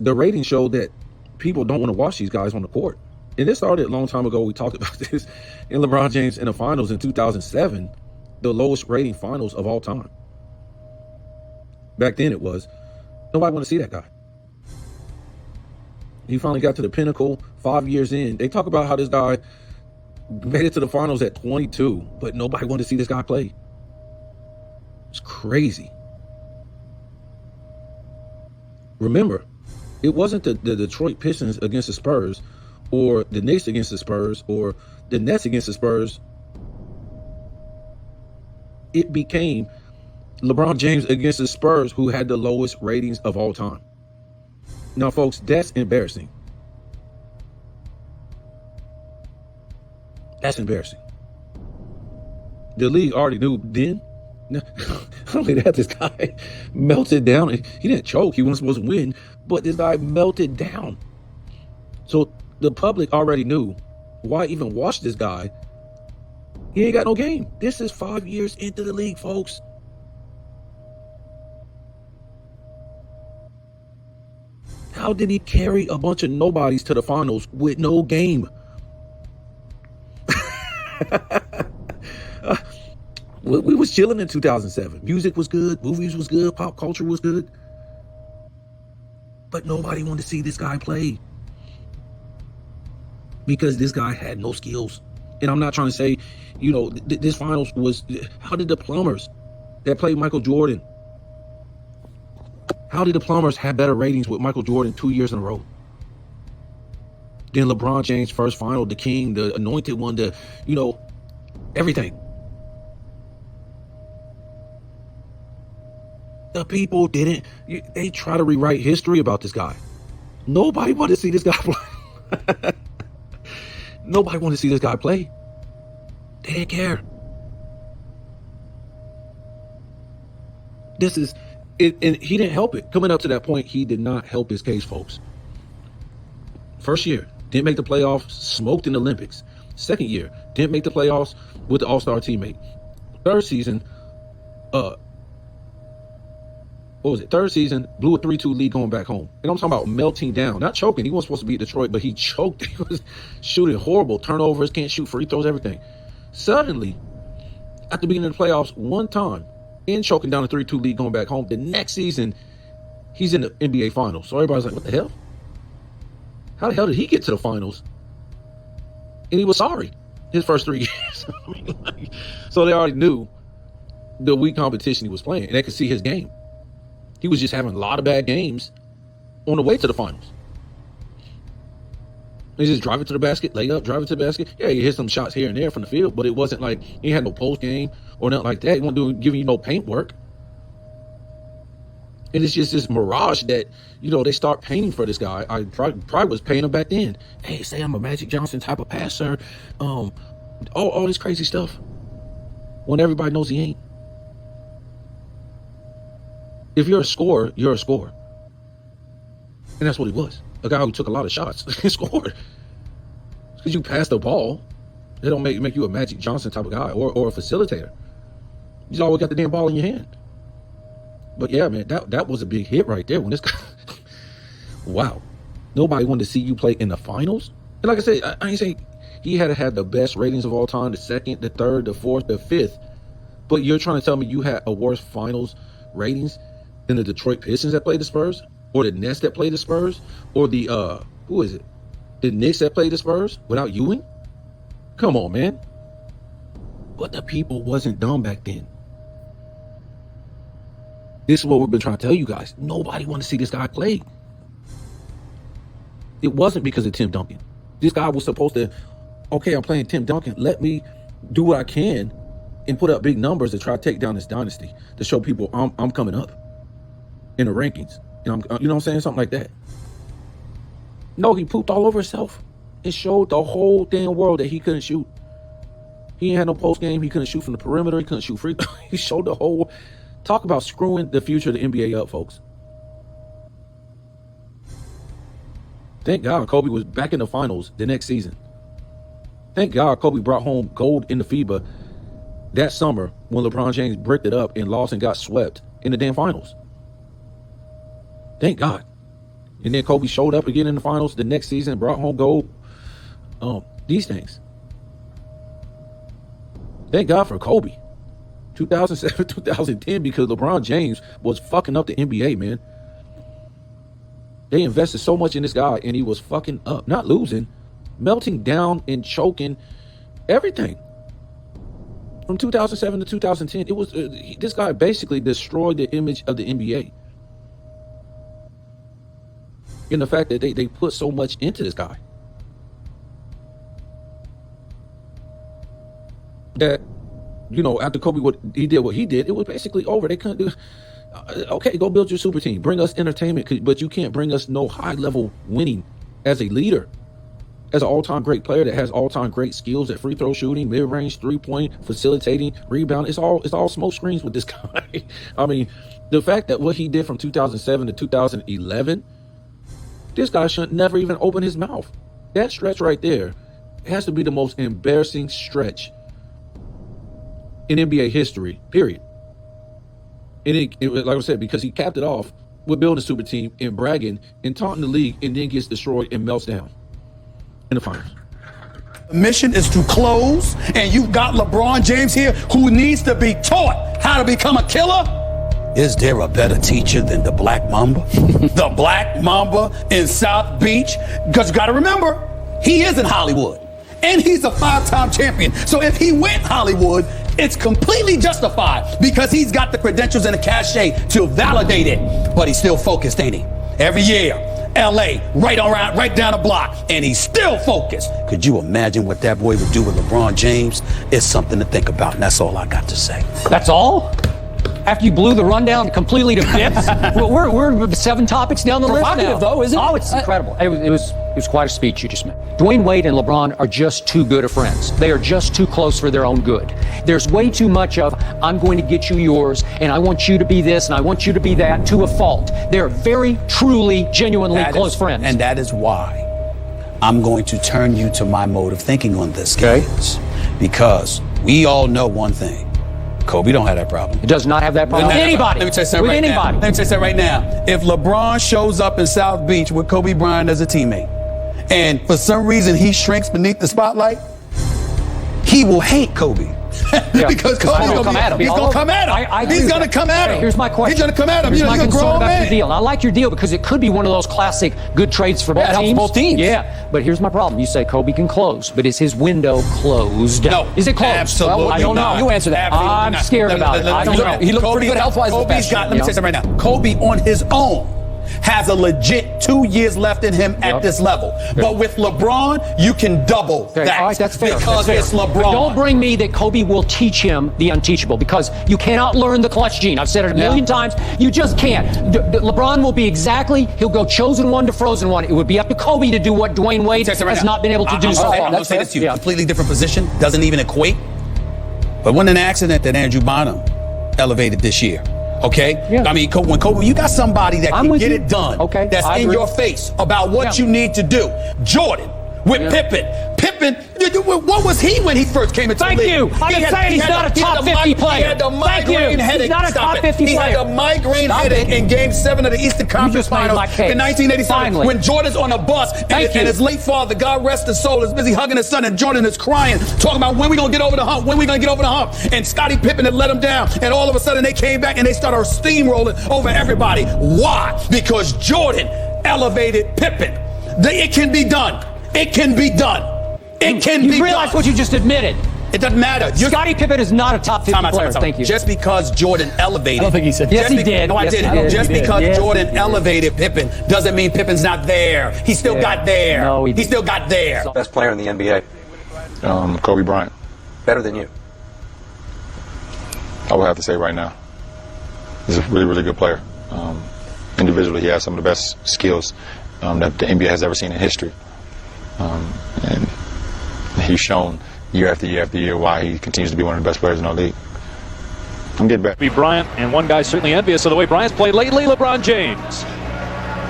the ratings show that people don't want to watch these guys on the court. And this started a long time ago. We talked about this in LeBron James in the finals in 2007, the lowest rating finals of all time. Back then it was. Nobody wanted to see that guy. He finally got to the pinnacle 5 years in. They talk about how this guy made it to the finals at 22, but nobody wanted to see this guy play. It's crazy. Remember, it wasn't the Detroit Pistons against the Spurs, or the Knicks against the Spurs, or the Nets against the Spurs. It became LeBron James against the Spurs, who had the lowest ratings of all time. Now, folks, that's embarrassing. That's embarrassing. The league already knew then. Not only that, this guy melted down. He didn't choke. He wasn't supposed to win, but this guy melted down. So the public already knew. Why even watch this guy? He ain't got no game. This is 5 years into the league, folks. How did he carry a bunch of nobodies to the finals with no game? We was chilling in 2007. Music was good. Movies was good. Pop culture was good. But nobody wanted to see this guy play. Because this guy had no skills. And I'm not trying to say, this finals was... How did the plumbers that played Michael Jordan... How did the plumbers have better ratings with Michael Jordan 2 years in a row? Then LeBron James' first final, the king, the anointed one, everything. The people didn't. They try to rewrite history about this guy. Nobody wanted to see this guy play. Nobody wanted to see this guy play. They didn't care. This is it, and he didn't help it. Coming up to that point, he did not help his case, folks. First year, didn't make the playoffs, smoked in the Olympics. Second year, didn't make the playoffs with the All-Star teammate. Third season, Third season, blew a 3-2 lead going back home. And I'm talking about melting down, not choking. He wasn't supposed to beat Detroit, but he choked. He was shooting horrible turnovers, can't shoot free throws, everything. Suddenly, at the beginning of the playoffs, one time, in choking down a 3-2 lead going back home, the next season, he's in the NBA Finals. So everybody's like, what the hell? How the hell did he get to the finals? And he was sorry his first 3 years. So they already knew the weak competition he was playing, and they could see his game. He was just having a lot of bad games on the way to the finals. He just drive it to the basket, lay up, drive it to the basket. Yeah, he hit some shots here and there from the field, but it wasn't like he had no post game or nothing like that. He wasn't giving you no paint work. And it's just this mirage that, they start painting for this guy. I probably was paying him back then. Hey, say I'm a Magic Johnson type of passer. All this crazy stuff. When everybody knows he ain't. If you're a scorer, you're a scorer. And that's what he was. A guy who took a lot of shots and scored. Because you pass the ball, they don't make you a Magic Johnson type of guy or a facilitator. You just always got the damn ball in your hand. But yeah, man, that was a big hit right there when this guy... Wow. Nobody wanted to see you play in the finals. And like I said, I ain't saying he had to have the best ratings of all time, the second, the third, the fourth, the fifth. But you're trying to tell me you had a worse finals ratings than the Detroit Pistons that played the Spurs, or the Nets that played the Spurs, or the the Knicks that played the Spurs without Ewing? Come on, man. But the people wasn't dumb back then. This is what we've been trying to tell you guys. Nobody wanted to see this guy play. It wasn't because of Tim Duncan. This guy was supposed to, okay, I'm playing Tim Duncan. Let me do what I can and put up big numbers to try to take down this dynasty, to show people I'm coming up in the rankings. And you know what I'm saying? Something like that. No, he pooped all over himself. It showed the whole damn world that he couldn't shoot. He ain't had no post game. He couldn't shoot from the perimeter. He couldn't shoot free. He showed the whole... Talk about screwing the future of the NBA up, folks. Thank God Kobe was back in the finals the next season. Thank God Kobe brought home gold in the FIBA that summer when LeBron James bricked it up and lost and got swept in the damn finals. Thank God. And then Kobe showed up again in the finals the next season, brought home gold. These things. Thank God for Kobe. 2007, 2010, because LeBron James was fucking up the NBA, man. They invested so much in this guy, and he was fucking up. Not losing, melting down and choking everything. From 2007 to 2010, it was this guy basically destroyed the image of the NBA. And the fact that they put so much into this guy. That, you know, after Kobe what he did, it was basically over. They couldn't do, okay, go build your super team. Bring us entertainment, but you can't bring us no high-level winning as a leader. As an all-time great player that has all-time great skills at free throw shooting, mid-range, three-point, facilitating, rebound. It's all smoke screens with this guy. I mean, the fact that what he did from 2007 to 2011, this guy should never even open his mouth. That stretch right there has to be the most embarrassing stretch in NBA history, period. And like I said, because he capped it off with building a super team and bragging and taunting the league, and then gets destroyed and melts down in the finals. The mission is to close, and you've got LeBron James here who needs to be taught how to become a killer. Is there a better teacher than the Black Mamba? The Black Mamba in South Beach? Because you got to remember, he is in Hollywood, and he's a 5-time champion. So if he went Hollywood, it's completely justified because he's got the credentials and the cachet to validate it. But he's still focused, ain't he? Every year, LA, right down the block, and he's still focused. Could you imagine what that boy would do with LeBron James? It's something to think about, and that's all I got to say. That's all? After you blew the rundown completely to bits? Well, we're 7 topics down the list now. Provocative, though, isn't it? Oh, it's incredible. It was quite a speech you just made. Dwayne Wade and LeBron are just too good of friends. They are just too close for their own good. There's way too much of, I'm going to get you yours, and I want you to be this, and I want you to be that, to a fault. They're very, truly, genuinely close friends. And that is why I'm going to turn you to my mode of thinking on this, guys. Because we all know one thing. Kobe don't have that problem. He does not have that problem with anybody. Let me tell you something right now. Let me tell you something right now. If LeBron shows up in South Beach with Kobe Bryant as a teammate, and for some reason he shrinks beneath the spotlight, he will hate Kobe. Yeah. Because Kobe's going to come at him. He's going to come at him. He's going to come at him. Here's my question. He's going to come at him. Here's my You're a concern grown about man. your deal. And I like your deal because it could be one of those classic good trades for both teams. Helps both teams. Yeah, but here's my problem. You say Kobe can close, but is his window closed? No. Is it closed? Absolutely well, I don't not. know. You answer that. I'm scared about it. I don't know. He looked pretty good health-wise. Let me tell you something right now. Kobe on his own has a legit 2 years left in him at this level. But with LeBron, you can double that. All right, that's fair. Because that's fair. it's LeBron. But don't bring me that Kobe will teach him the unteachable, because you cannot learn the clutch gene. I've said it a million times. You just can't. LeBron will be he'll go chosen one to frozen one. It would be up to Kobe to do what Dwayne Wade has not been able to do so far. I'm going to say this to you. Completely different position. Doesn't even equate. But wasn't an accident that Andrew Bonham elevated this year. Okay? Yeah. I mean, when Kobe, you got somebody that can get it done. Okay. That's in your face about what you need to do. Jordan with Pippen. Pippen, what was he when he first came into the league? Thank you. I'm just saying he's not a top 50 player. He had the migraine headache. He's not a top 50 player. He had a migraine headache in Game 7 of the Eastern Conference Finals in 1987. Finally. When Jordan's on a bus and his late father, God rest his soul, is busy hugging his son, and Jordan is crying, talking about when we going to get over the hump, when we going to get over the hump. And Scottie Pippen had let him down. And all of a sudden they came back and they started steamrolling over everybody. Why? Because Jordan elevated Pippen. It can be done. It can be done. It can be done. You realize what you just admitted. It doesn't matter. Scottie Pippen is not a top 50 player. Thank you. Just because Jordan elevated. I don't think he said yes, he did. No, I didn't. Just because Jordan elevated Pippen doesn't mean Pippen's not there. He still got there. No, he still got there. Best player in the NBA. Kobe Bryant. Better than you. I would have to say right now. He's a really, really good player. Individually, he has some of the best skills that the NBA has ever seen in history. And he's shown year after year after year why he continues to be one of the best players in our league. I'm getting back. Bryant, and one guy certainly envious of the way Bryant's played lately, LeBron James.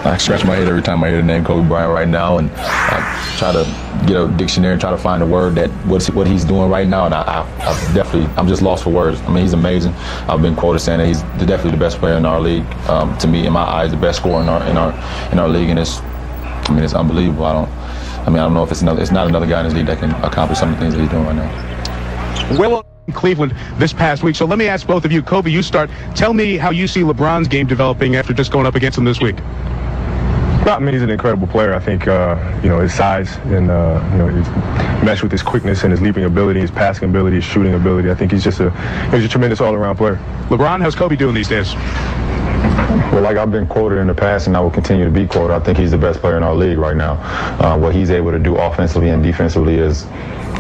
I scratch my head every time I hear the name Kobe Bryant right now, and I try to get a dictionary and try to find a word that what he's doing right now, and I'm just lost for words. I mean, he's amazing. I've been quoted saying that he's definitely the best player in our league. To me, in my eyes, the best scorer in our league, and it's unbelievable. I don't know if it's not another guy in this league that can accomplish some of the things that he's doing right now. Well, in Cleveland this past week. So let me ask both of you. Kobe, you start. Tell me how you see LeBron's game developing after just going up against him this week. I mean, he's an incredible player. I think, his size and, he's meshed with his quickness and his leaping ability, his passing ability, his shooting ability. I think he's a tremendous all-around player. LeBron, how's Kobe doing these days? Well, like I've been quoted in the past, and I will continue to be quoted, I think he's the best player in our league right now. What he's able to do offensively and defensively is,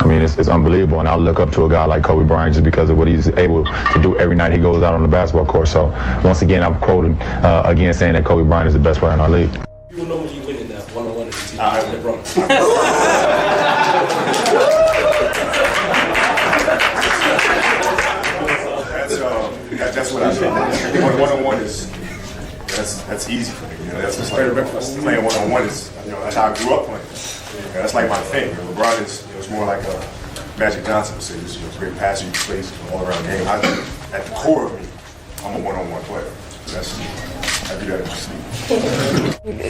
it's unbelievable. And I look up to a guy like Kobe Bryant just because of what he's able to do every night he goes out on the basketball court. So, once again, I'm quoted again saying that Kobe Bryant is the best player in our league. You will know when you win in that one-on-one at the LeBron. That's what I think. One-on-one is that's easy for me. That's just like playing one-on-one is that's how I grew up playing. That's like my thing. LeBron is it's more like a Magic Johnson would say. He's a great passer. He plays all around game. At the core of me, I'm a one-on-one player. I do that in my sleep.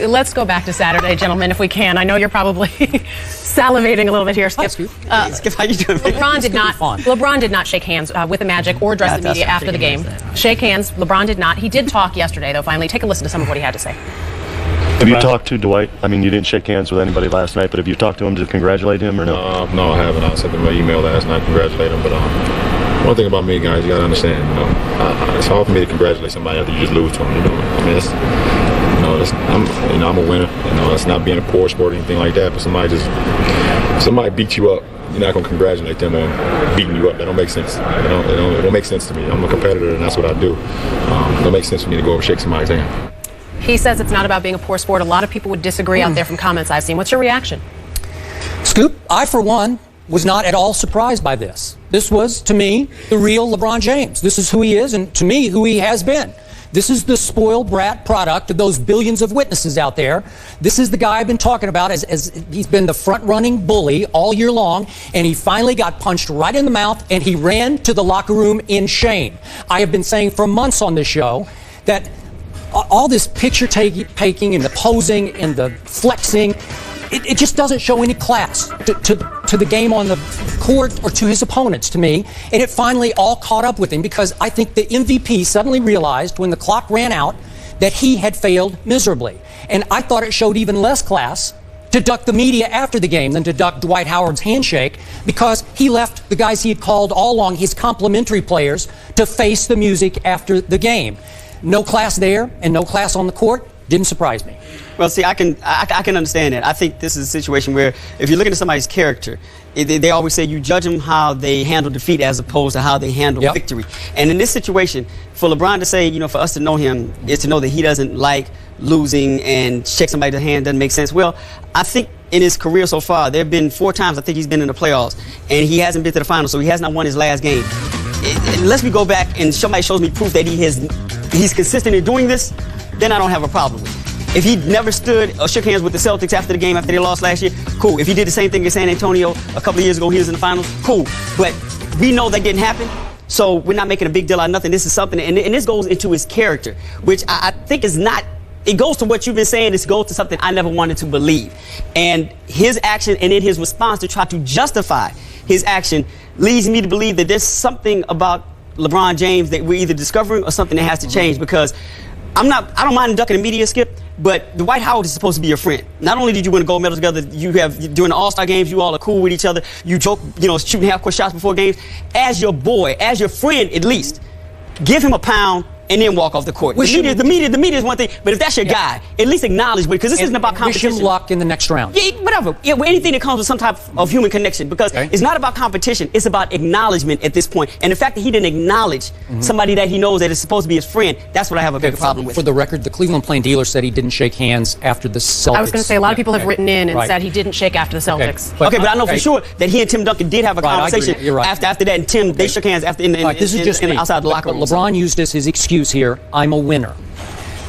Let's go back to Saturday, gentlemen, if we can. I know you're probably salivating a little bit here, Skip. Skip, how you doing? LeBron did not shake hands with the Magic or address the media after the game. Shake hands. LeBron did not. He did talk yesterday, though. Finally, take a listen to some of what he had to say. Have you talked to Dwight? I mean, you didn't shake hands with anybody last night, but have you talked to him to congratulate him or no? No, I haven't. I sent him an email last night, congratulate him. But one thing about me, guys, you gotta understand. It's hard for me to congratulate somebody after you just lose to them. I'm a winner. It's not being a poor sport or anything like that. But somebody beat you up, you're not gonna congratulate them on beating you up. That don't make sense. It don't make sense to me. I'm a competitor, and that's what I do. It don't make sense for me to go and shake somebody's hand. He says it's not about being a poor sport. A lot of people would disagree out there from comments I've seen. What's your reaction? Scoop, I, for one, was not at all surprised by this. This was, to me, the real LeBron James. This is who he is, and to me, who he has been. This is the spoiled brat product of those billions of witnesses out there. This is the guy I've been talking about as he's been the front-running bully all year long, and he finally got punched right in the mouth, and he ran to the locker room in shame. I have been saying for months on this show that all this picture taking and the posing and the flexing, it just doesn't show any class to the game on the court or to his opponents, to me. And it finally all caught up with him because I think the MVP suddenly realized when the clock ran out that he had failed miserably. And I thought it showed even less class to duck the media after the game than to duck Dwight Howard's handshake, because he left the guys he had called all along his complimentary players to face the music after the game. No class there and no class on the court didn't surprise me. Well, see, I can understand that. I think this is a situation where if you're looking at somebody's character, they always say you judge them how they handle defeat as opposed to how they handle victory. And in this situation, for LeBron to say, for us to know him, is to know that he doesn't like losing and shake somebody's hand doesn't make sense. Well, I think in his career so far, there have been 4 times I think he's been in the playoffs, and he hasn't been to the finals, so he has not won his last game. Unless we go back and somebody shows me proof that he's consistent in doing this, then I don't have a problem with it. If he never stood or shook hands with the Celtics after the game after they lost last year, cool. If he did the same thing in San Antonio a couple of years ago, he was in the finals, cool. But we know that didn't happen, so we're not making a big deal out of nothing. This is something, and this goes into his character, which I think is not, it goes to what you've been saying, this goes to something I never wanted to believe. And his action and in his response to try to justify his action leads me to believe that there's something about LeBron James that we're either discovering or something that has to change, because I don't mind ducking the media, Skip, but Dwight Howard is supposed to be your friend. Not only did you win a gold medal together, during the All-Star games, you all are cool with each other. You joke, shooting half-court shots before games. As your boy, as your friend at least, give him a pound and then walk off the court. The media is one thing, but if that's your guy, at least acknowledge it, because this isn't about competition. Wish him luck in the next round. Yeah, whatever. Yeah, anything that comes with some type of human connection, because it's not about competition, it's about acknowledgement at this point. And the fact that he didn't acknowledge somebody that he knows that is supposed to be his friend, that's what I have a big problem with. For the record, the Cleveland Plain Dealer said he didn't shake hands after the Celtics. I was going to say, a lot of people have written in and said he didn't shake after the Celtics. But I know for sure that he and Tim Duncan did have a conversation after that, and Tim, they shook hands after outside the locker room. LeBron used as his excuse here, I'm a winner.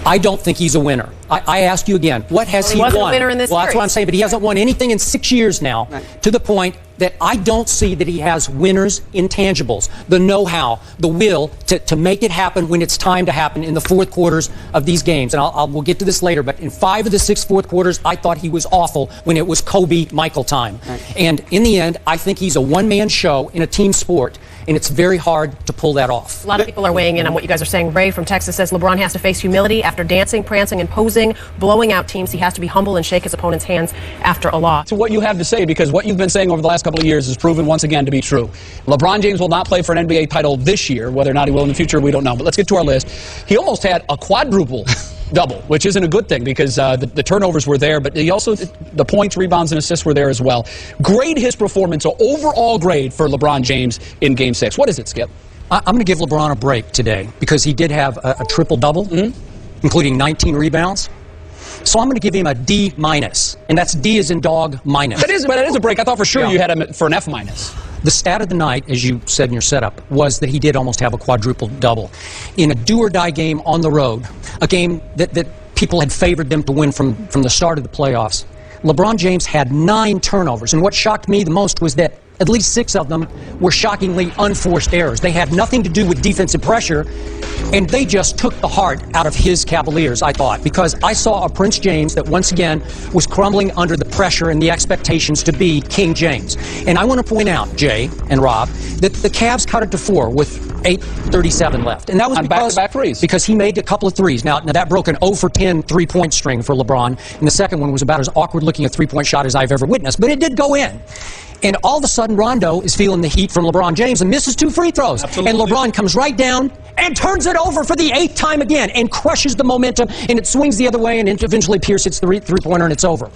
I don't think he's a winner. I ask you again, what has he won? He wasn't a winner in this Well, that's series. what I'm saying, but he hasn't won anything in 6 years now, to the point that I don't see that he has winners' intangibles, the know-how, the will to make it happen when it's time to happen in the fourth quarters of these games. And we'll get to this later, but in 5 of the 6 fourth quarters, I thought he was awful when it was Kobe-Michael time. And in the end, I think he's a one-man show in a team sport, and it's very hard to pull that off. A lot of people are weighing in on what you guys are saying. Ray from Texas says LeBron has to face humility after dancing, prancing, and posing, blowing out teams. He has to be humble and shake his opponent's hands after a loss. To what you have to say, because what you've been saying over the last couple of years is proven once again to be true. LeBron James will not play for an NBA title this year. Whether or not he will in the future, we don't know. But let's get to our list. He almost had a quadruple double, which isn't a good thing because the turnovers were there, but he also, the points, rebounds, and assists were there as well. Grade his performance, so overall grade for LeBron James in Game 6. What is it, Skip? I'm going to give LeBron a break today because he did have a triple-double, including 19 rebounds. So I'm going to give him a D-, and that's D as in dog minus. But it is a break. I thought for sure you had him for an F-. The stat of the night, as you said in your setup, was that he did almost have a quadruple-double. In a do-or-die game on the road, a game that people had favored them to win from the start of the playoffs, LeBron James had 9 turnovers. And what shocked me the most was that at least 6 of them were shockingly unforced errors. They had nothing to do with defensive pressure, and they just took the heart out of his Cavaliers, I thought, because I saw a Prince James that once again was crumbling under the pressure and the expectations to be King James. And I want to point out, Jay and Rob, that the Cavs cut it to 4 with 8:37 left. And that was because he made a couple of threes. Now that broke an 0 for 10 three-point string for LeBron, and the second one was about as awkward-looking a three-point shot as I've ever witnessed. But it did go in. And all of a sudden, Rondo is feeling the heat from LeBron James and misses 2 free throws. Absolutely. And LeBron comes right down and turns it over for the 8th time again and crushes the momentum, and it swings the other way, and eventually Pierce hits the three-pointer, and it's over.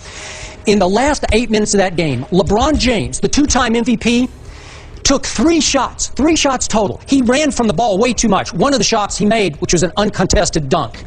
In the last 8 minutes of that game, LeBron James, the 2-time MVP, took 3 shots total. He ran from the ball way too much. One of the shots he made, which was an uncontested dunk.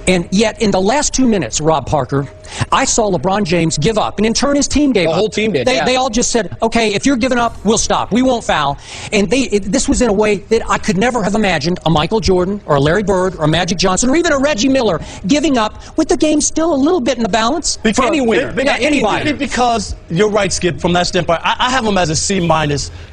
And yet, in the last 2 minutes, Rob Parker, I saw LeBron James give up. And in turn, his team gave up. The whole team did, They all just said, okay, if you're giving up, we'll stop. We won't foul. And this was in a way that I could never have imagined a Michael Jordan or a Larry Bird or a Magic Johnson or even a Reggie Miller giving up with the game still a little bit in the balance. For any winner. Anybody. Because you're right, Skip, from that standpoint. I have him as a C-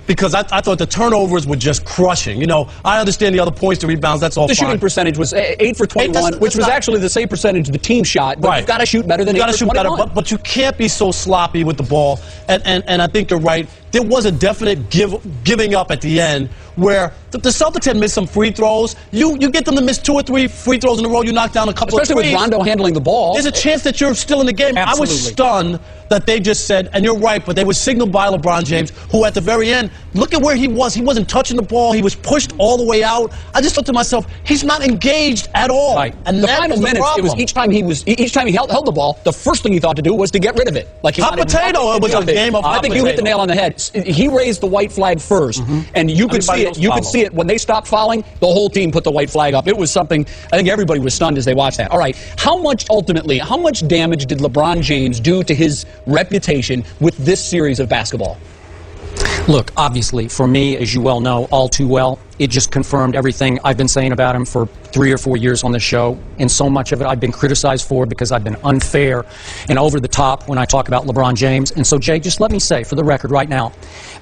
because I thought the turnovers were just crushing. You know, I understand the other points, the rebounds, that's all The fine. shooting percentage was 8 for 21, which was actually the same percentage the team shot, but you've got to shoot better than 8 for 21. But you can't be so sloppy with the ball. And I think you're right. There was a definite giving up at the end where the Celtics had missed some free throws. You get them to miss 2 or 3 free throws in a row, you knock down a couple Especially of threes. with Rondo handling the ball. There's a chance that you're still in the game. Absolutely. I was stunned that they just said, and you're right, but they were signaled by LeBron James, who at the very end, look at where he was. He wasn't touching the ball. He was pushed all the way out. I just thought to myself, he's not engaged at all. Right. And the that final was the minutes, it was problem. each time he held the ball, the first thing he thought to do was to get rid of it. Like he Hot wanted potato. nothing It was to do a with it. game of I hot think you hit the potato. nail on the head. He raised the white flag first, and you could see it. You could see it when they stopped fouling. The whole team put the white flag up. It was something. I think everybody was stunned as they watched that. All right, how much damage did LeBron James do to his reputation with this series of basketball? Look, obviously, for me, as you well know, all too well, it just confirmed everything I've been saying about him for 3 or 4 years on this show. And so much of it I've been criticized for because I've been unfair and over the top when I talk about LeBron James. And so, Jay, just let me say, for the record right now,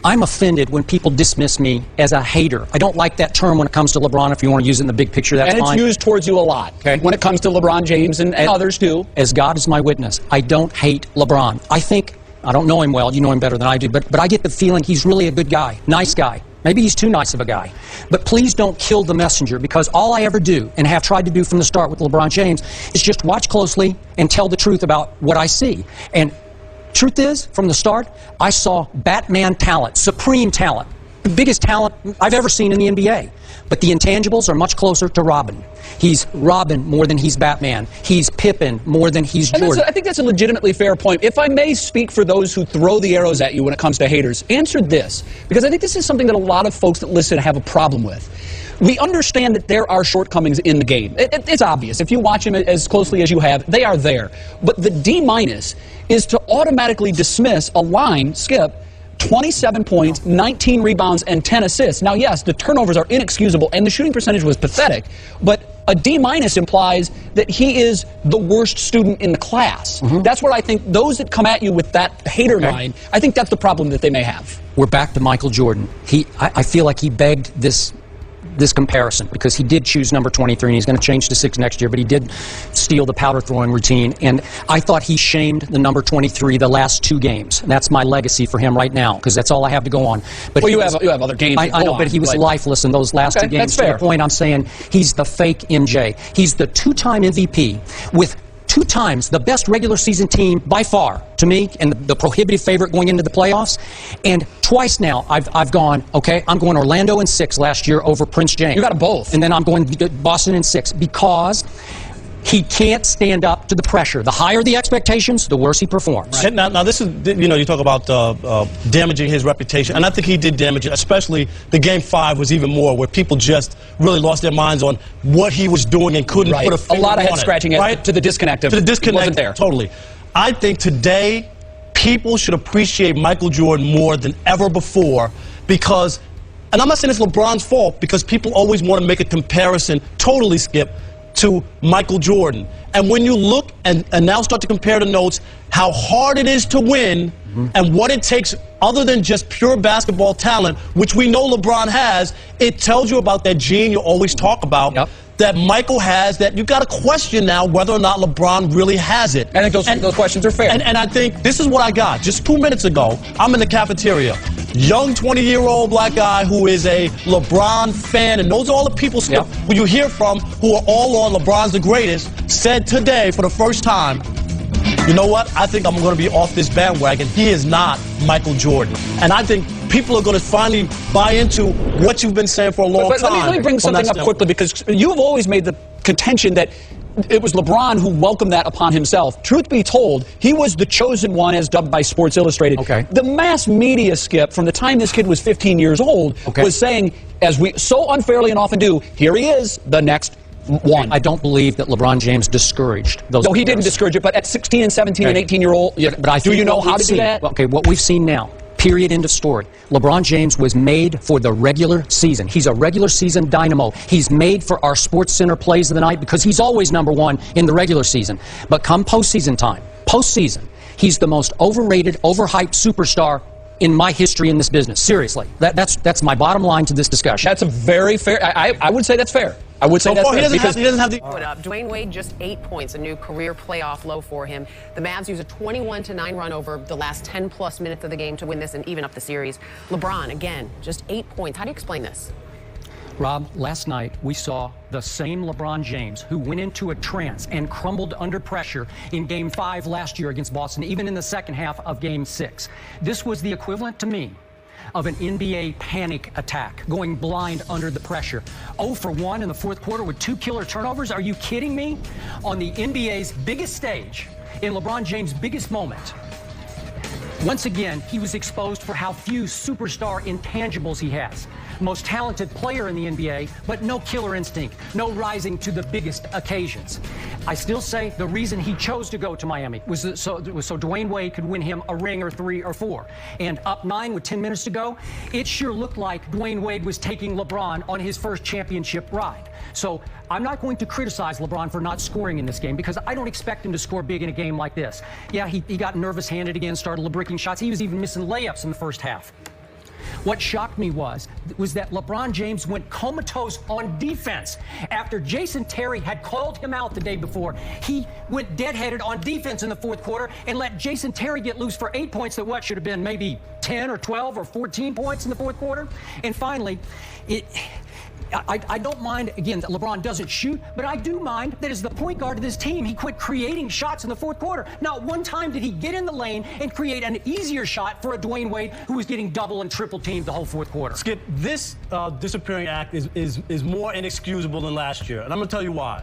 I'm offended when people dismiss me as a hater. I don't like that term when it comes to LeBron. If you want to use it in the big picture, that's fine. And it's used towards you a lot, okay, when it comes to LeBron James and others, too. As God is my witness, I don't hate LeBron. I don't know him well. You know him better than I do. But I get the feeling he's really a good guy, nice guy. Maybe he's too nice of a guy. But please don't kill the messenger, because all I ever do, and have tried to do from the start with LeBron James, is just watch closely and tell the truth about what I see. And truth is, from the start, I saw Batman talent, supreme talent, the biggest talent I've ever seen in the NBA. But the intangibles are much closer to Robin. He's Robin more than he's Batman. He's Pippen more than he's Jordan. I think that's a legitimately fair point. If I may speak for those who throw the arrows at you when it comes to haters, answer this, because I think this is something that a lot of folks that listen have a problem with. We understand that there are shortcomings in the game. It's obvious. If you watch him as closely as you have, they are there. But the D- is to automatically dismiss a line, Skip, 27 points, 19 rebounds, and 10 assists. Now, yes, the turnovers are inexcusable, and the shooting percentage was pathetic, but a D- implies that he is the worst student in the class. That's where I think those that come at you with that hater line, I think that's the problem that they may have. We're back to Michael Jordan. I feel like he begged this comparison because he did choose number 23 and he's going to change to 6 next year, but he did steal the powder throwing routine, and I thought he shamed the number 23 the last 2 games. That's my legacy for him right now because that's all I have to go on. But well, you have other games. I know, but he was lifeless in those last 2 games. That's fair. To the point I'm saying he's the fake MJ. He's the 2-time MVP with 2 times the best regular season team by far to me and the prohibitive favorite going into the playoffs, and twice now I've gone, okay, I'm going Orlando in 6 last year over Prince James. You got them both. And then I'm going Boston in 6 because he can't stand up to the pressure. The higher the expectations, the worse he performs. Right. Now this is, you talk about damaging his reputation, and I think he did damage it, especially the Game 5 was even more, where people just really lost their minds on what he was doing and couldn't put a finger on it. A lot of head scratching to the disconnect of he wasn't there. Totally. I think today people should appreciate Michael Jordan more than ever before because, and I'm not saying it's LeBron's fault, because people always want to make a comparison, totally, Skip, to Michael Jordan. And when you look and now start to compare the notes, how hard it is to win and what it takes other than just pure basketball talent, which we know LeBron has, it tells you about that gene you always talk about that Michael has, that you got to question now whether or not LeBron really has it. I think those questions are fair. And I think this is what I got. Just 2 minutes ago, I'm in the cafeteria. Young 20-year-old black guy who is a LeBron fan, and those are all the people who you hear from who are all on LeBron's the greatest, said today for the first time, you know what? I think I'm going to be off this bandwagon. He is not Michael Jordan. And I think people are going to finally buy into what you've been saying for a long time. Let me bring something up quickly, because you've always made the contention that it was LeBron who welcomed that upon himself. Truth be told, he was the chosen one, as dubbed by Sports Illustrated. The mass media, Skip, from the time this kid was 15 years old, was saying, as we so unfairly and often do, here he is, the next one. I don't believe that LeBron James discouraged those. No, he didn't discourage it, but at 16 and 17 and 18-year-old, but I do you know how to do that? Okay, what we've seen now, period, end of story. LeBron James was made for the regular season. He's a regular season dynamo. He's made for our Sports Center plays of the night because he's always number 1 in the regular season. But come postseason time, he's the most overrated, overhyped superstar in my history in this business. Seriously. That's my bottom line to this discussion. That's a very fair, I would say that's fair. I would say that's fair. He doesn't have the... Dwayne Wade, just 8 points, a new career playoff low for him. The Mavs use a 21-9 run over the last 10-plus minutes of the game to win this and even up the series. LeBron, again, just 8 points. How do you explain this? Rob, last night we saw the same LeBron James who went into a trance and crumbled under pressure in Game 5 last year against Boston, even in the second half of Game 6. This was the equivalent to me of an NBA panic attack, going blind under the pressure. 0 for 1 in the fourth quarter with 2 killer turnovers. Are you kidding me? On the NBA's biggest stage, in LeBron James' biggest moment, once again, he was exposed for how few superstar intangibles he has. Most talented player in the NBA, but no killer instinct, no rising to the biggest occasions. I still say the reason he chose to go to Miami was so Dwayne Wade could win him a ring or 3 or 4. And up 9 with 10 minutes to go, it sure looked like Dwayne Wade was taking LeBron on his first championship ride. So I'm not going to criticize LeBron for not scoring in this game because I don't expect him to score big in a game like this. Yeah, he got nervous-handed again, started bricking shots. He was even missing layups in the first half. What shocked me was that LeBron James went comatose on defense. After Jason Terry had called him out the day before, he went deadheaded on defense in the fourth quarter and let Jason Terry get loose for 8 points that should have been maybe 10 or 12 or 14 points in the fourth quarter. And finally, I don't mind, again, that LeBron doesn't shoot, but I do mind that as the point guard of this team, he quit creating shots in the fourth quarter. Not one time did he get in the lane and create an easier shot for a Dwayne Wade who was getting double and triple teamed the whole fourth quarter. Skip, this disappearing act is more inexcusable than last year, and I'm going to tell you why.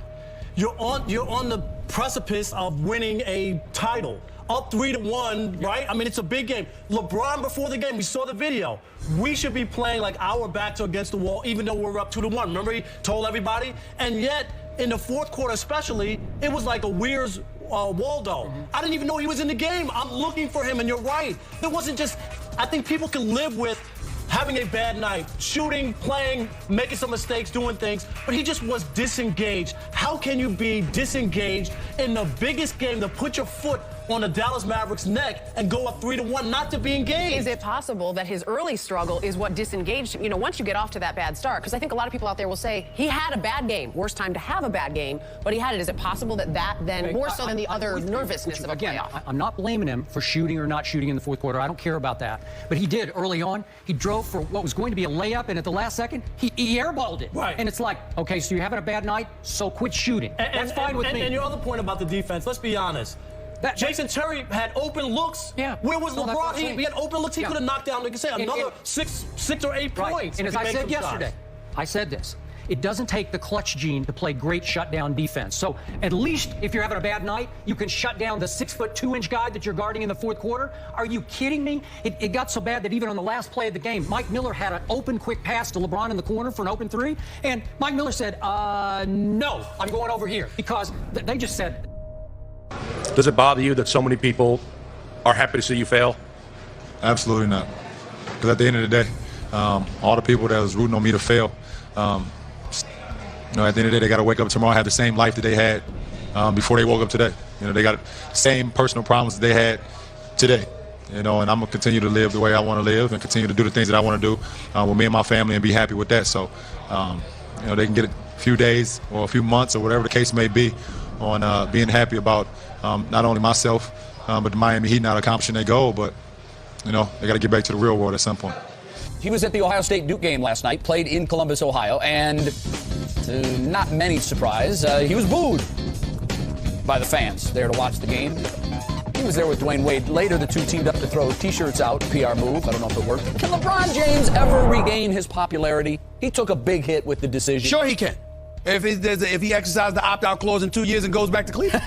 You're on the precipice of winning a title. Up 3-1, right? I mean, it's a big game. LeBron, before the game, we saw the video. We should be playing like our backs are against the wall, even though we're up 2-1. Remember, he told everybody? And yet, in the fourth quarter especially, it was like a Where's Waldo. I didn't even know he was in the game. I'm looking for him, and you're right. It wasn't just, I think people can live with having a bad night, shooting, playing, making some mistakes, doing things, but he just was disengaged. How can you be disengaged in the biggest game to put your foot on the Dallas Mavericks' neck and go up 3-1 not to be engaged? Is it possible that his early struggle is what disengaged him? You know, once you get off to that bad start, because I think a lot of people out there will say he had a bad game, worst time to have a bad game, but he had it. Is it possible that then, more so than the other nervousness of a playoff? I'm not blaming him for shooting or not shooting in the fourth quarter. I don't care about that. But he did early on. He drove for what was going to be a layup, and at the last second, he airballed it. Right. And it's like, okay, so you're having a bad night, so quit shooting. That's fine with me. And your other point about the defense, let's be honest. Jason Terry had open looks. Yeah. Where was No, LeBron? He had open looks. He could have knocked down, like I said, another six or 8 points. And as I said yesterday, I said this. It doesn't take the clutch gene to play great shutdown defense. So at least if you're having a bad night, you can shut down the 6'2" guy that you're guarding in the fourth quarter. Are you kidding me? It got so bad that even on the last play of the game, Mike Miller had an open quick pass to LeBron in the corner for an open three. And Mike Miller said, no, I'm going over here. Because they just said. Does it bother you that so many people are happy to see you fail? Absolutely not. Because at the end of the day, all the people that was rooting on me to fail, at the end of the day, they got to wake up tomorrow and have the same life that they had before they woke up today. They got the same personal problems that they had today. And I'm going to continue to live the way I want to live and continue to do the things that I want to do with me and my family and be happy with that. So, they can get a few days or a few months or whatever the case may be on being happy about not only myself, but the Miami Heat not accomplishing their goal, but, they got to get back to the real world at some point. He was at the Ohio State-Duke game last night, played in Columbus, Ohio, and to not many surprise, he was booed by the fans there to watch the game. He was there with Dwayne Wade. Later, the two teamed up to throw T-shirts out, PR move. I don't know if it worked. Can LeBron James ever regain his popularity? He took a big hit with the decision. Sure he can. If he exercises the opt-out clause in 2 years and goes back to Cleveland.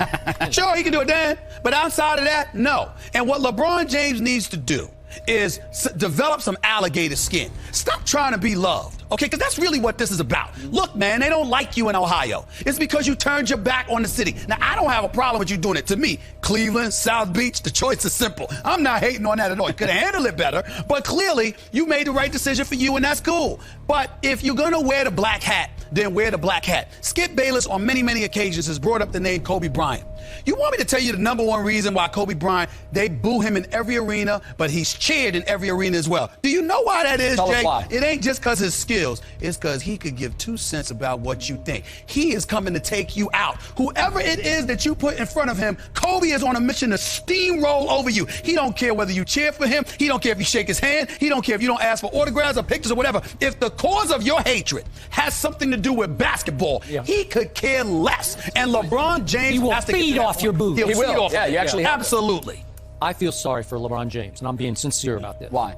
Sure, he can do it then. But outside of that, no. And what LeBron James needs to do is develop some alligator skin. Stop trying to be loved, okay? Because that's really what this is about. Look, man, they don't like you in Ohio. It's because you turned your back on the city. Now, I don't have a problem with you doing it. To me, Cleveland, South Beach, the choice is simple. I'm not hating on that at all. You could have handled it better, but clearly you made the right decision for you, and that's cool. But if you're going to wear the black hat, then wear the black hat. Skip Bayless on many, many occasions has brought up the name Kobe Bryant. You want me to tell you the number one reason why Kobe Bryant, they boo him in every arena, but he's cheered in every arena as well? Do you know why that is, Tell us Jay? why. It ain't just because his skills. It's because he could give 2 cents about what you think. He is coming to take you out. Whoever it is that you put in front of him, Kobe is on a mission to steamroll over you. He don't care whether you cheer for him. He don't care if you shake his hand. He don't care if you don't ask for autographs or pictures or whatever. If the cause of your hatred has something to do with basketball, he could care less. And LeBron James has to feed off your booth. He'll He will. feed off Yeah, it. you actually have to. Absolutely. I feel sorry for LeBron James, and I'm being sincere about this. Why?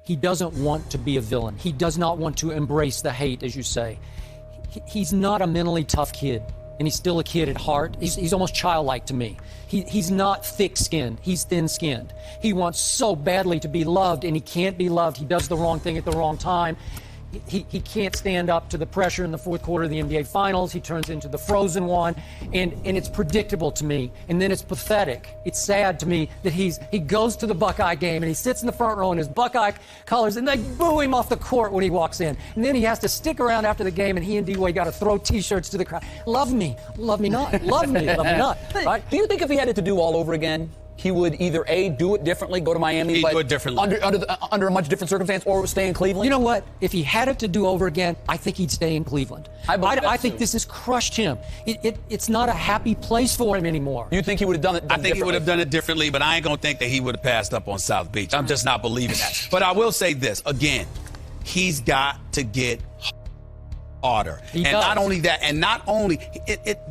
He doesn't want to be a villain. He does not want to embrace the hate, as you say. He's not a mentally tough kid, and he's still a kid at heart. He's almost childlike to me. He's not thick-skinned. He's thin-skinned. He wants so badly to be loved, and he can't be loved. He does the wrong thing at the wrong time. He can't stand up to the pressure in the fourth quarter of the NBA Finals. He turns into the frozen one, and it's predictable to me. And then it's pathetic. It's sad to me that he goes to the Buckeye game and he sits in the front row in his Buckeye colors, and they boo him off the court when he walks in. And then he has to stick around after the game, and he and D-Wade got to throw T-shirts to the crowd. Love me not. Love me not. Right? Do you think if he had it to do all over again, he would either A, do it differently, go to Miami, He'd do it differently. under a much different circumstance, or stay in Cleveland? You know what? If he had it to do over again, I think he'd stay in Cleveland. I think this has crushed him. It's not a happy place for him anymore. You think he would have done it I think he would have done it differently, but I ain't going to think that he would have passed up on South Beach. I'm just not believing that. But I will say this, again, he's got to get harder. Not only that,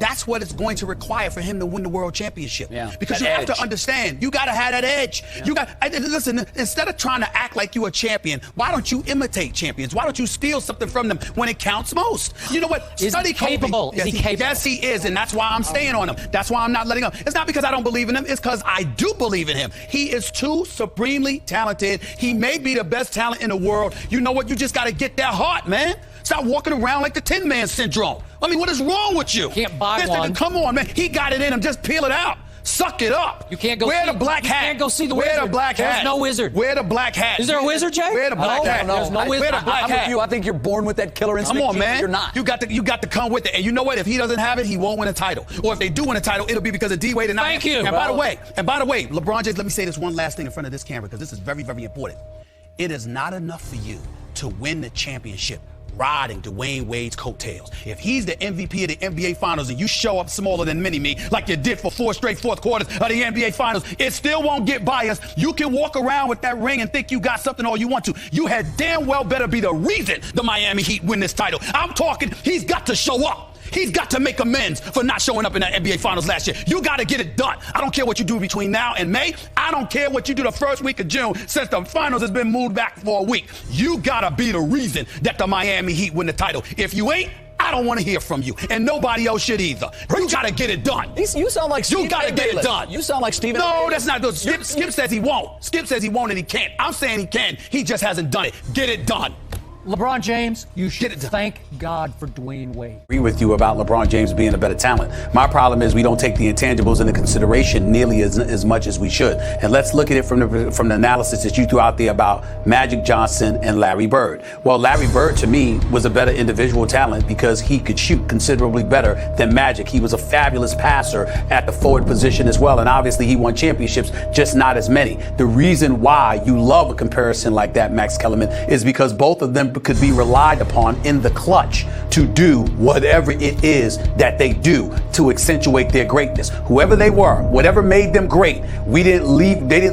that's what it's going to require for him to win the world championship. Yeah. Because That you edge. have to understand, you got to have that edge. Yeah. Listen, instead of trying to act like you're a champion, why don't you imitate champions? Why don't you steal something from them when it counts most? You know what? Is he capable? Yes, yes, he is, and that's why I'm staying on him. That's why I'm not letting him. It's not because I don't believe in him. It's because I do believe in him. He is too supremely talented. He may be the best talent in the world. You know what? You just got to get that heart, man. Stop walking around like the Tin Man syndrome. I mean, what is wrong with you? Can't buy one. Come on, man. He got it in him. Just peel it out. Suck it up. You can't go. Wear the black hat. You can't go see the Wear wizard. the black hat. There's no wizard. Wear the black hat. Is there a wizard, Jay? Wear the black hat. There's no wizard. Wear the black I'm hat. with you. I think you're born with that killer instinct. Come on, man. You're not. You got to come with it. And you know what? If he doesn't have it, he won't win a title. Or if they do win a title, it'll be because of D-Wade and not. Thank you. And by the way, LeBron James, let me say this one last thing in front of this camera because this is very, very important. It is not enough for you to win the championship riding Dwayne Wade's coattails. If he's the MVP of the NBA Finals and you show up smaller than Mini-Me like you did for 4 straight fourth quarters of the NBA Finals, it still won't get by us. You can walk around with that ring and think you got something all you want to. You had damn well better be the reason the Miami Heat win this title. I'm talking, he's got to show up. He's got to make amends for not showing up in that NBA Finals last year. You got to get it done. I don't care what you do between now and May. I don't care what you do the first week of June since the Finals has been moved back for a week. You got to be the reason that the Miami Heat win the title. If you ain't, I don't want to hear from you, and nobody else should either. You got to get it done. You sound like Stephen. You got to get it done. You sound like Stephen. No, that's not good. Skip says he won't. Skip says he won't and he can't. I'm saying he can. He just hasn't done it. Get it done. LeBron James, you should thank God for Dwayne Wade. Agree with you about LeBron James being a better talent. My problem is we don't take the intangibles into consideration nearly as much as we should. And let's look at it from the analysis that you threw out there about Magic Johnson and Larry Bird. Well, Larry Bird to me was a better individual talent because he could shoot considerably better than Magic. He was a fabulous passer at the forward position as well. And obviously he won championships, just not as many. The reason why you love a comparison like that, Max Kellerman, is because both of them could be relied upon in the clutch to do whatever it is that they do to accentuate their greatness. Whoever they were, whatever made them great, they didn't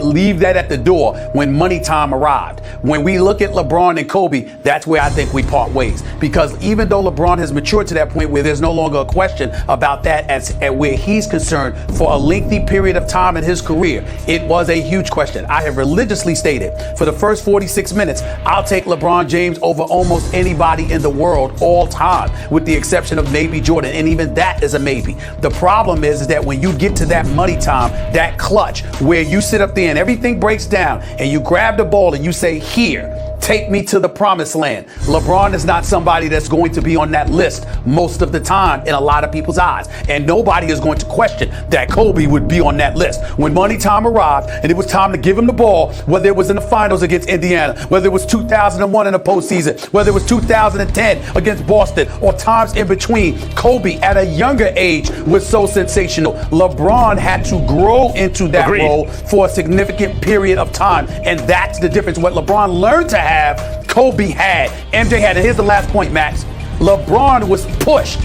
leave that at the door when money time arrived. When we look at LeBron and Kobe, that's where I think we part ways. Because even though LeBron has matured to that point where there's no longer a question about that as where he's concerned for a lengthy period of time in his career, it was a huge question. I have religiously stated for the first 46 minutes, I'll take LeBron James over almost anybody in the world all time, with the exception of maybe Jordan, and even that is a maybe. The problem is that when you get to that money time, that clutch, where you sit up there and everything breaks down and you grab the ball and you say, here, take me to the promised land. LeBron is not somebody that's going to be on that list most of the time in a lot of people's eyes. And nobody is going to question that Kobe would be on that list. When money time arrived and it was time to give him the ball, whether it was in the finals against Indiana, whether it was 2001 in the postseason, whether it was 2010 against Boston, or times in between, Kobe at a younger age was so sensational. LeBron had to grow into that role for a significant period of time. And that's the difference. What LeBron learned to have, Kobe had. MJ had it. Here's the last point, Max. LeBron was pushed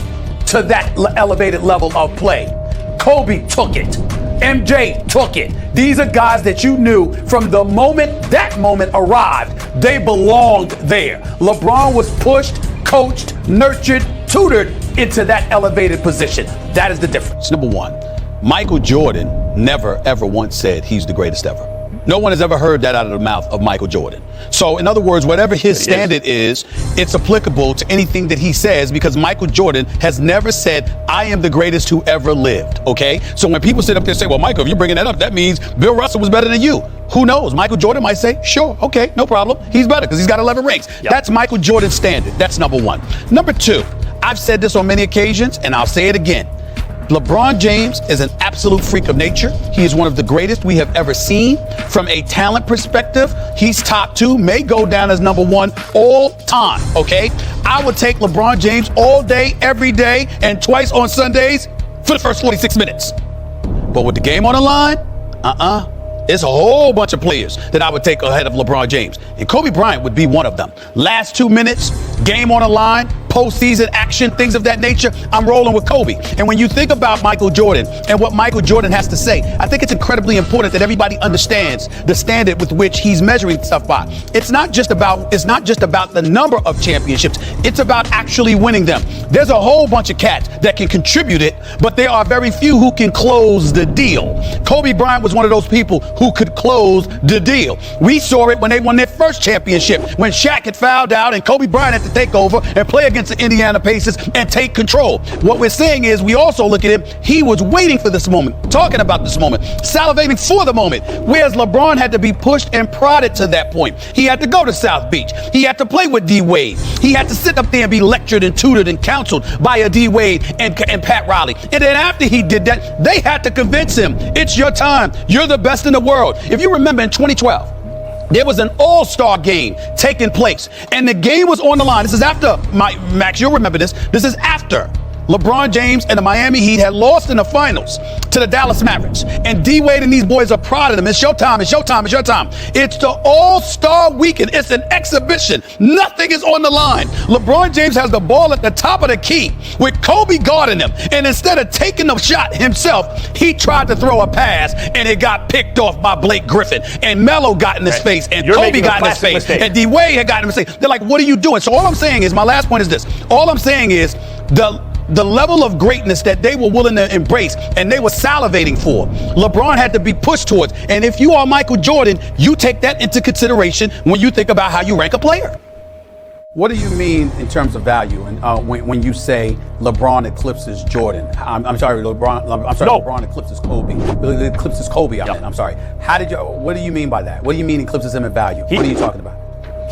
to that elevated level of play. Kobe took it. MJ took it. These are guys that you knew from the moment that moment arrived, they belonged there. LeBron was pushed, coached, nurtured, tutored into that elevated position. That is the difference. Number one, Michael Jordan never, ever once said he's the greatest ever. No one has ever heard that out of the mouth of Michael Jordan. So, in other words, whatever his standard is, it's applicable to anything that he says, because Michael Jordan has never said, I am the greatest who ever lived, okay? So when people sit up there and say, well, Michael, if you're bringing that up, that means Bill Russell was better than you. Who knows? Michael Jordan might say, sure, okay, no problem. He's better because he's got 11 rings. Yep. That's Michael Jordan's standard. That's number one. Number two, I've said this on many occasions, and I'll say it again. LeBron James is an absolute freak of nature. He is one of the greatest we have ever seen. From a talent perspective, he's top two, may go down as number one all time, okay? I would take LeBron James all day, every day, and twice on Sundays for the first 46 minutes. But with the game on the line, it's a whole bunch of players that I would take ahead of LeBron James. And Kobe Bryant would be one of them. Last 2 minutes, game on the line, postseason action, things of that nature, I'm rolling with Kobe. And when you think about Michael Jordan and what Michael Jordan has to say, I think it's incredibly important that everybody understands the standard with which he's measuring stuff by. It's not just about the number of championships. It's about actually winning them. There's a whole bunch of cats that can contribute it, but there are very few who can close the deal. Kobe Bryant was one of those people who could close the deal. We saw it when they won their first championship, when Shaq had fouled out and Kobe Bryant had to take over and play against against the Indiana Pacers and take control. What we're saying is we also look at him, he was waiting for this moment, talking about this moment, salivating for the moment, whereas LeBron had to be pushed and prodded to that point. He had to go to South Beach. He had to play with D. Wade. He had to sit up there and be lectured and tutored and counseled by a D. Wade and Pat Riley. And then after he did that, they had to convince him, it's your time. You're the best in the world. If you remember in 2012, there was an all-star game taking place, and the game was on the line. This is after, Max, you'll remember this. This is after LeBron James and the Miami Heat had lost in the finals to the Dallas Mavericks. And D-Wade and these boys are proud of them. It's your time, it's your time, it's your time. It's the all-star weekend. It's an exhibition. Nothing is on the line. LeBron James has the ball at the top of the key with Kobe guarding him. And instead of taking the shot himself, he tried to throw a pass, and it got picked off by Blake Griffin. And Melo got in his face, and Kobe got in his face, mistake. And D-Wade had gotten in his face. They're like, what are you doing? So all I'm saying is, my last point is this. All I'm saying is the level of greatness that they were willing to embrace and they were salivating for, LeBron had to be pushed towards. And if you are Michael Jordan, you take that into consideration when you think about how you rank a player. What do you mean in terms of value? And when you say LeBron eclipses Jordan, I'm sorry, LeBron eclipses Kobe. Eclipses Kobe. I'm sorry. What do you mean by that? What do you mean eclipses him in value? What are you talking about?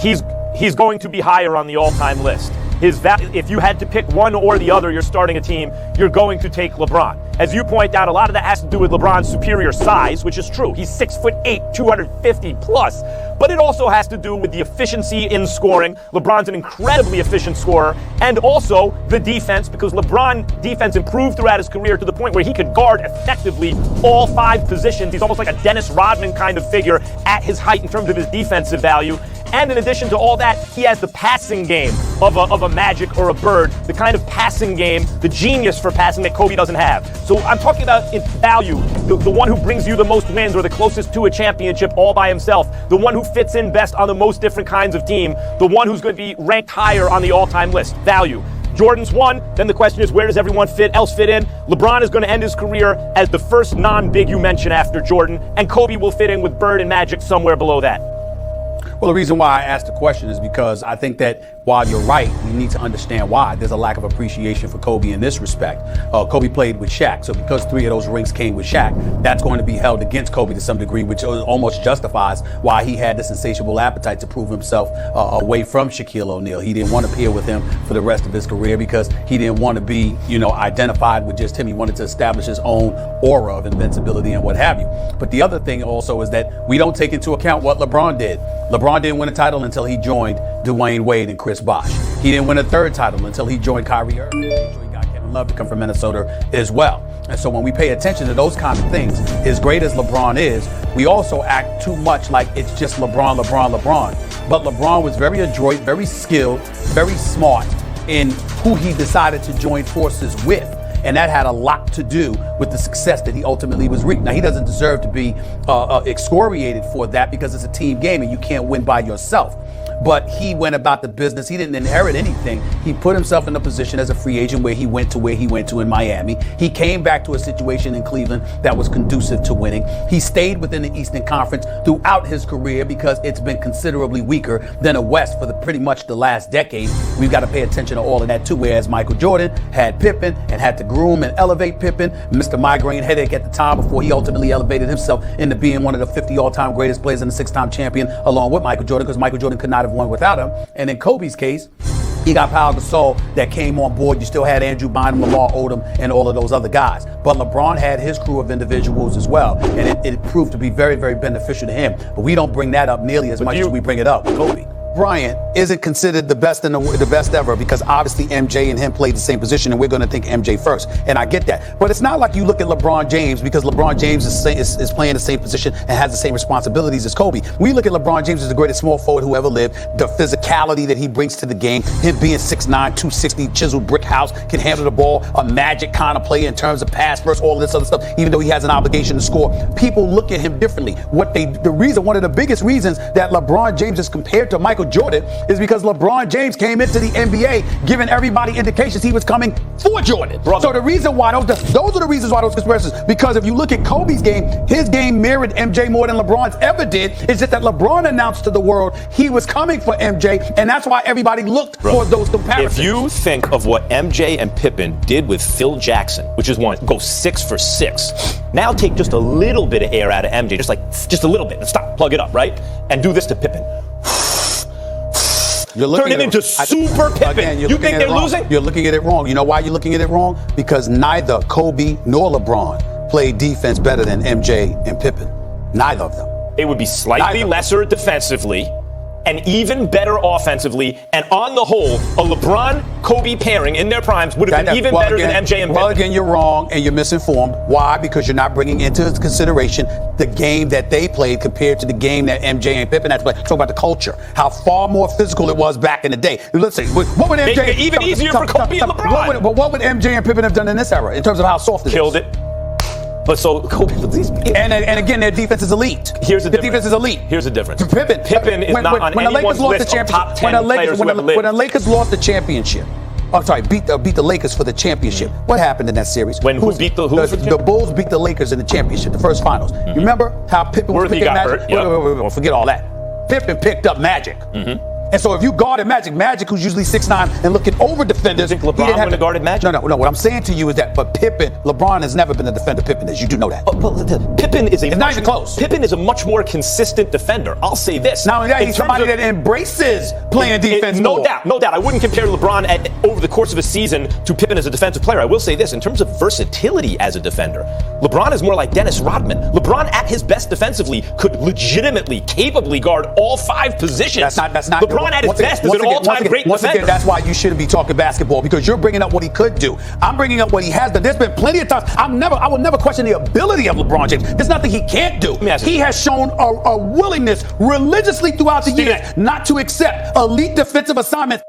He's going to be higher on the all-time list. If you had to pick one or the other, you're starting a team, you're going to take LeBron. As you point out, a lot of that has to do with LeBron's superior size, which is true. He's 6'8", 250 plus. But it also has to do with the efficiency in scoring. LeBron's an incredibly efficient scorer. And also the defense, because LeBron defense improved throughout his career to the point where he could guard effectively all 5 positions. He's almost like a Dennis Rodman kind of figure at his height in terms of his defensive value. And in addition to all that, he has the passing game of a Magic or a Bird, the kind of passing game, the genius for passing that Kobe doesn't have. So I'm talking about its value, the one who brings you the most wins or the closest to a championship all by himself, the one who fits in best on the most different kinds of team, the one who's going to be ranked higher on the all-time list. Value. Jordan's one, then the question is, where does everyone else fit in? LeBron is going to end his career as the first non-big you mentioned after Jordan, and Kobe will fit in with Bird and Magic somewhere below that. Well, the reason why I asked the question is because I think that while you're right, we need to understand why. There's a lack of appreciation for Kobe in this respect. Kobe played with Shaq, so because 3 of those rings came with Shaq, that's going to be held against Kobe to some degree, which almost justifies why he had this insatiable appetite to prove himself away from Shaquille O'Neal. He didn't want to pair with him for the rest of his career because he didn't want to be, identified with just him. He wanted to establish his own aura of invincibility and what have you. But the other thing also is that we don't take into account what LeBron did. LeBron didn't win a title until he joined Dwayne Wade and Chris Bosh. He didn't win a 3rd title until he joined Kyrie Irving. He got Kevin Love to come from Minnesota as well. And so when we pay attention to those kind of things, as great as LeBron is, we also act too much like it's just LeBron. But LeBron was very adroit, very skilled, very smart in who he decided to join forces with. And that had a lot to do with the success that he ultimately was reaped. Now, he doesn't deserve to be excoriated for that because it's a team game and you can't win by yourself. But he went about the business. He didn't inherit anything. He put himself in a position as a free agent where he went to in Miami. He came back to a situation in Cleveland that was conducive to winning. He stayed within the Eastern Conference throughout his career because it's been considerably weaker than the West for pretty much the last decade. We've got to pay attention to all of that too, whereas Michael Jordan had Pippen and had to groom and elevate Pippen, Mr. Migraine Headache at the time before he ultimately elevated himself into being one of the 50 all-time greatest players and a 6-time champion along with Michael Jordan, because Michael Jordan could not have won without him. And in Kobe's case, he got Pau Gasol that came on board. You still had Andrew Bynum, Lamar Odom, and all of those other guys. But LeBron had his crew of individuals as well, and it proved to be very, very beneficial to him. But we don't bring that up nearly as much as we bring it up with Kobe. Bryant isn't considered the best the best ever because obviously MJ and him played the same position, and we're going to think MJ first. And I get that. But it's not like you look at LeBron James because LeBron James is playing the same position and has the same responsibilities as Kobe. We look at LeBron James as the greatest small forward who ever lived, the physicality that he brings to the game, him being 6'9", 260, chiseled brick house, can handle the ball, a Magic kind of player in terms of pass first, all of this other stuff, even though he has an obligation to score. People look at him differently. One of the biggest reasons that LeBron James is compared to Michael with Jordan is because LeBron James came into the NBA giving everybody indications he was coming for Jordan. So the reason why those are the reasons why those conspiracies, because if you look at Kobe's game, his game mirrored MJ more than LeBron's ever did. It's just that LeBron announced to the world he was coming for MJ, and that's why everybody looked for those comparisons. If you think of what MJ and Pippen did with Phil Jackson, which is one, go 6 for 6. Now take just a little bit of air out of MJ, just a little bit, and stop, plug it up, right? And do this to Pippen. Turn him into super Pippen. Again, you think they're losing? You're looking at it wrong. You know why you're looking at it wrong? Because neither Kobe nor LeBron played defense better than MJ and Pippen. Neither of them. It would be slightly lesser defensively and even better offensively. And on the whole, a LeBron-Kobe pairing in their primes would have been even better than MJ and Pippen. Well, again, you're wrong and you're misinformed. Why? Because you're not bringing into consideration the game that they played compared to the game that MJ and Pippen had to play. Talk about the culture, how far more physical it was back in the day. Let's see, what would MJ... Make it even easier for Kobe and LeBron. What would MJ and Pippen have done in this era in terms of how soft it is? Killed it. But so Kobe, and again, their defense is elite. Here's the difference. Defense is elite. Here's the difference. Pippen is not on anyone's list of top 10 players who ever lived. When the Lakers lost the championship, beat the Lakers for the championship. What happened in that series? Who beat the Bulls beat the Lakers in the championship, the first finals. You remember how Pippen was picking Magic? Wait, forget all that. Pippen picked up Magic. And so if you guarded Magic, who's usually 6'9" and looking over defenders, you think LeBron would have guarded Magic? No. What I'm saying to you is that, but LeBron has never been the defender Pippen is. You do know that. Pippen is not even close. Pippen is a much more consistent defender. I'll say this. Now he's somebody that embraces playing defense. No doubt. I wouldn't compare LeBron over the course of a season to Pippen as a defensive player. I will say this in terms of versatility as a defender. LeBron is more like Dennis Rodman. LeBron at his best defensively could legitimately, capably guard all 5 positions. That's not. LeBron at his best is an all-time great Once defender. again, that's why you shouldn't be talking basketball, because you're bringing up what he could do. I'm bringing up what he has done. There's been plenty of times. I will never question the ability of LeBron James. There's nothing he can't do. He has shown a willingness religiously throughout the years not to accept elite defensive assignments.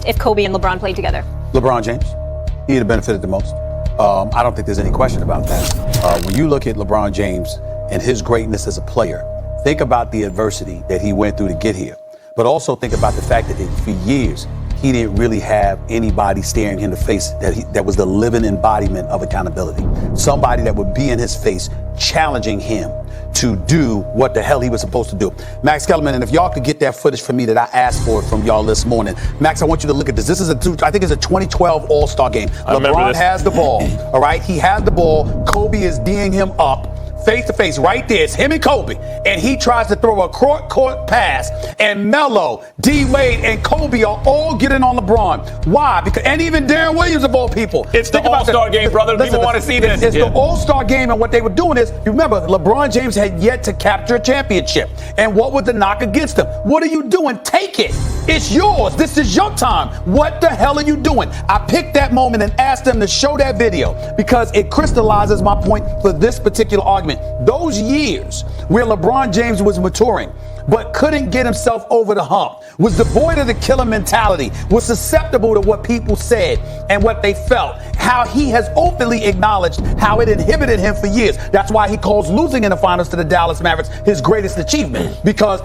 If Kobe and LeBron played together? LeBron James. He'd have benefited the most. I don't think there's any question about that. When you look at LeBron James and his greatness as a player, think about the adversity that he went through to get here. But also think about the fact that for years, he didn't really have anybody staring him in the face that was the living embodiment of accountability. Somebody that would be in his face challenging him to do what the hell he was supposed to do. Max Kellerman, and if y'all could get that footage for me that I asked for from y'all this morning. Max, I want you to look at this. This is I think it's a 2012 All-Star game. LeBron has the ball, all right? He has the ball. Kobe is D'ing him up. Face to face, right there. It's him and Kobe. And he tries to throw a court pass. And Melo, D Wade, and Kobe are all getting on LeBron. Why? And even Darren Williams of all people. It's the All-Star game, brother. People want to see this. It's the All-Star game, and what they were doing is, you remember, LeBron James had yet to capture a championship. And what was the knock against him? What are you doing? Take it. It's yours. This is your time. What the hell are you doing? I picked that moment and asked them to show that video because it crystallizes my point for this particular argument. Those years where LeBron James was maturing but couldn't get himself over the hump, was devoid of the killer mentality, was susceptible to what people said and what they felt, how he has openly acknowledged how it inhibited him for years. That's why he calls losing in the finals to the Dallas Mavericks his greatest achievement, because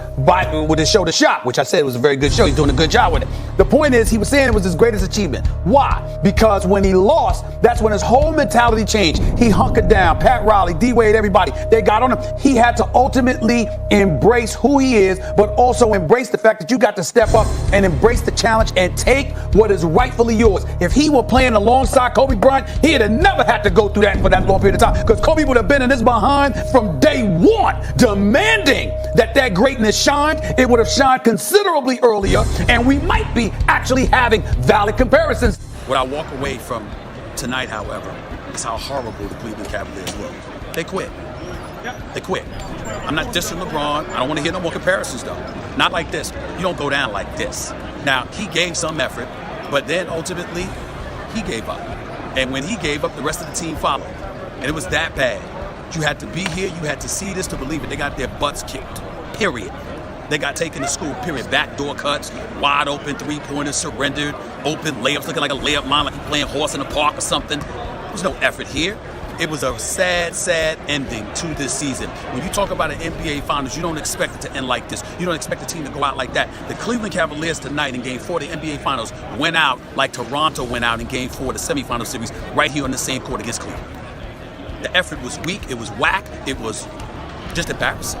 with his show The Shop, which I said was a very good show, he's doing a good job with it. The point is, he was saying it was his greatest achievement. Why? Because when he lost, that's when his whole mentality changed. He hunkered down. Pat Riley, D Wade, everybody, they got on him. He had to ultimately embrace who he is, but also embrace the fact that you got to step up and embrace the challenge and take what is rightfully yours. If he were playing alongside Kobe Bryant, he'd have never had to go through that for that long period of time, because Kobe would have been in his behind from day one, demanding that greatness shined. It would have shined considerably earlier, and we might be actually having valid comparisons. What I walk away from tonight, however, is how horrible the Cleveland Cavaliers look. They quit. They quit. I'm not dissing LeBron. I don't want to hear no more comparisons, though. Not like this. You don't go down like this. Now, he gave some effort, but then ultimately, he gave up. And when he gave up, the rest of the team followed. And it was that bad. You had to be here. You had to see this to believe it. They got their butts kicked, period. They got taken to school, period. Backdoor cuts, wide open, three-pointers surrendered, open layups looking like a layup line, like you're playing horse in the park or something. There's no effort here. It was a sad, sad ending to this season. When you talk about an NBA Finals, you don't expect it to end like this. You don't expect a team to go out like that. The Cleveland Cavaliers tonight in Game 4 of the NBA Finals went out like Toronto went out in Game 4 of the semifinal series right here on the same court against Cleveland. The effort was weak. It was whack. It was just embarrassing.